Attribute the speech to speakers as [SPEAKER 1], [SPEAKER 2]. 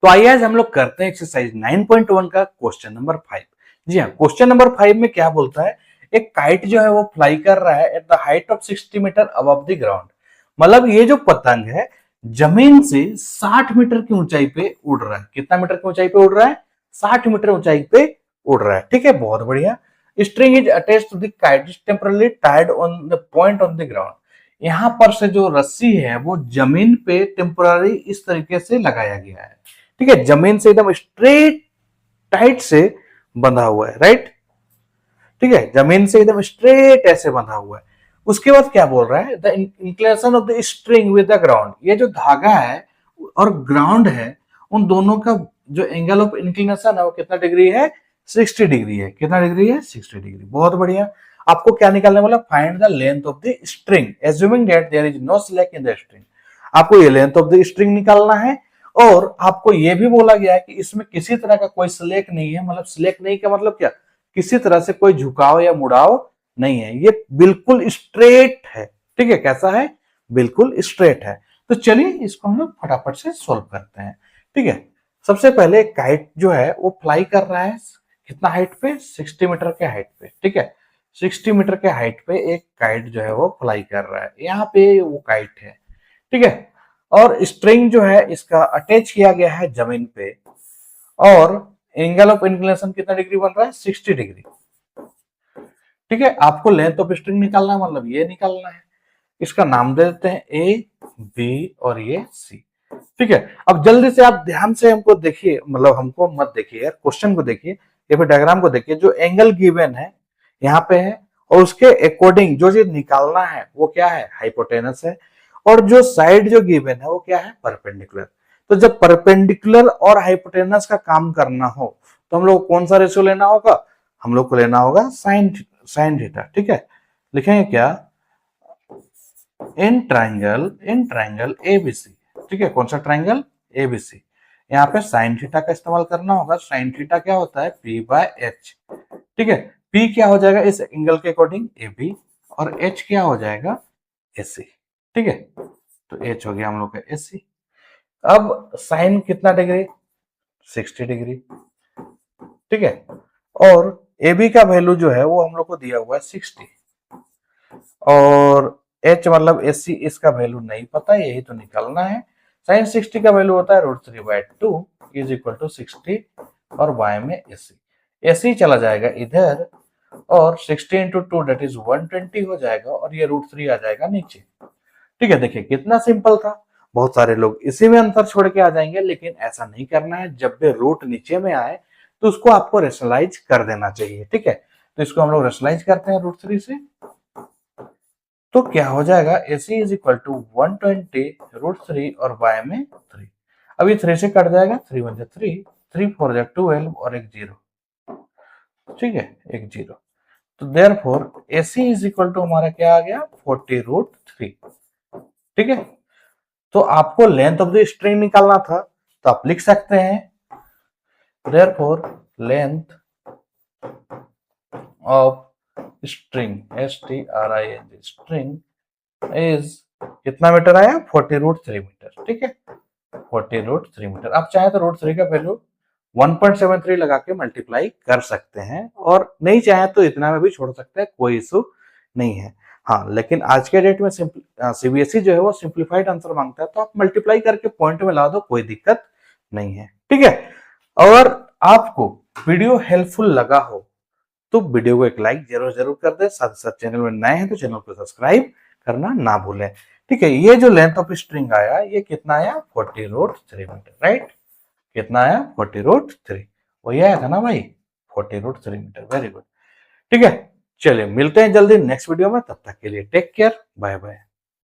[SPEAKER 1] तो आइए आज हम लोग करते हैं एक्सरसाइज 9.1 का क्वेश्चन नंबर 5। जी हाँ, क्वेश्चन नंबर 5 में क्या बोलता है, एक काइट जो है वो फ्लाई कर रहा है at the height of 60 metre above the ground. मतलब ये जो पतंग है जमीन से 60 मीटर की ऊंचाई पे उड़ रहा है। कितना मीटर की ऊंचाई पे उड़ रहा है? 60 मीटर ऊंचाई पे उड़ रहा है। ठीक है, बहुत बढ़िया। String is attached to the kite is temporarily tied on the point on the ground. यहाँ पर से जो रस्सी है वो जमीन पे टेम्पररी इस तरीके से लगाया गया है। ठीक है, जमीन से एकदम स्ट्रेट टाइट से बंधा हुआ है, राइट। ठीक है, जमीन से एकदम स्ट्रेट ऐसे बंधा हुआ है। उसके बाद क्या बोल रहा है, the inclination of the string with the ground. ये जो धागा है और ग्राउंड है उन दोनों का जो एंगल ऑफ इंक्लिनेशन है वो कितना डिग्री है? 60 डिग्री है। कितना डिग्री है? 60 डिग्री। बहुत बढ़िया। आपको क्या निकालने वाला? Find the length of the string assuming that there is no slack in the string. आपको ये लेंथ ऑफ द स्ट्रिंग निकालना है और आपको ये भी बोला गया है कि इसमें किसी तरह का कोई स्लैक नहीं है। मतलब स्लैक नहीं का मतलब क्या? किसी तरह से कोई झुकाव या मुड़ाव नहीं है, ये बिल्कुल स्ट्रेट है। ठीक है, कैसा है? बिल्कुल स्ट्रेट है। तो चलिए इसको हम लोग फटाफट से सोल्व करते हैं। ठीक है, सबसे पहले काइट जो है वो फ्लाई कर रहा है कितना हाइट पे? 60 मीटर के हाइट पे। ठीक है, 60 मीटर के हाइट पे एक काइट जो है वो फ्लाई कर रहा है। यहाँ पे वो काइट है। ठीक है, और स्ट्रिंग जो है इसका अटैच किया गया है जमीन पे और एंगल ऑफ इंक्लिनेशन कितना डिग्री बन रहा है? 60 डिग्री। ठीक है, आपको लेंथ ऑफ स्ट्रिंग निकालना है, मतलब ये निकालना है। इसका नाम दे देते हैं ए, बी और ये सी। ठीक है, अब जल्दी से आप ध्यान से हमको देखिए, मतलब हमको मत देखिए यार, क्वेश्चन को देखिए या फिर डायग्राम को देखिए। जो एंगल गिवन है यहाँ पे है और उसके अकॉर्डिंग जो चीज निकालना है वो क्या है? हाइपोटेनस है। और जो साइड जो गिवन है वो क्या है? परपेंडिकुलर। तो जब परपेंडिकुलर और हाइपोटेनस का काम करना हो तो हम लोग कौन सा रेशियो लेना होगा? हम लोग को लेना होगा साइन थीटा। ठीक है, लिखेंगे क्या? In triangle ABC. ठीक है, कौन सा ट्राइंगल? एबीसी। यहाँ पे साइन थीटा का इस्तेमाल करना होगा। साइन थीटा क्या होता है? P by H. ठीक है, पी क्या हो जाएगा इस एंगल के अकॉर्डिंग? A B. और एच क्या हो जाएगा? एसी। ठीक है, तो एच हो गया हम लोग का एसी। अब साइन कितना डिग्री? 60 डिग्री। ठीक है, और ए बी का वैल्यू जो है वो हम लोग को दिया हुआ है 60 और एच मतलब एसी इसका वैल्यू नहीं पता, यही तो निकालना है। साइन 60 का वैल्यू होता है √3/2 इज इक्वल टू 60 और y में एसी। एसी चला जाएगा इधर और 60 इंटू 2 दैट इज 120 हो जाएगा और ये √3 आ जाएगा नीचे। ठीक है, देखिए कितना सिंपल था। बहुत सारे लोग इसी में अंतर छोड़ के आ जाएंगे, लेकिन ऐसा नहीं करना है। जब भी रूट नीचे में आए तो उसको आपको रेशनलाइज कर देना चाहिए। ठीक है, तो इसको हम लोग रेशनलाइज करते हैं √3 से। तो क्या हो जाएगा? AC इज इक्वल टू 120 √3 और y में 3। अब ये 3 से कट जाएगा, 3 1 जा 3, 3 4 जा 12 और एक 0। ठीक है, एक 0। तो therefore AC is equal to हमारा क्या आ गया? 40√3। ठीक है, तो आपको लेंथ ऑफ द स्ट्रिंग निकालना था तो आप लिख सकते हैं therefore length of string STRING string is कितना मीटर आया? 40√3 मीटर। ठीक है, 40√3 मीटर। आप चाहे तो √3 का वैल्यू 1.73 लगा के मल्टीप्लाई कर सकते हैं और नहीं चाहे तो इतना में भी छोड़ सकते हैं, कोई इशू नहीं है। हाँ, लेकिन आज के डेट में सीबीएसई जो है वो सिंप्लीफाइड आंसर मांगता है, तो आप मल्टीप्लाई करके पॉइंट में ला दो, कोई दिक्कत नहीं है। ठीक है, अगर आपको वीडियो हेल्पफुल लगा हो तो वीडियो को एक लाइक जरूर कर दे। साथ ही साथ चैनल में नए हैं तो चैनल को सब्सक्राइब करना ना भूलें। ठीक है, ये जो लेंथ ऑफ स्ट्रिंग आया ये कितना आया? 40√3 मीटर, राइट। कितना आया? 40√3। वही आया था ना भाई, 40√3 मीटर। Very good. ठीक है, चलिए मिलते हैं जल्दी नेक्स्ट वीडियो में। तब तक के लिए टेक केयर, बाय बाय।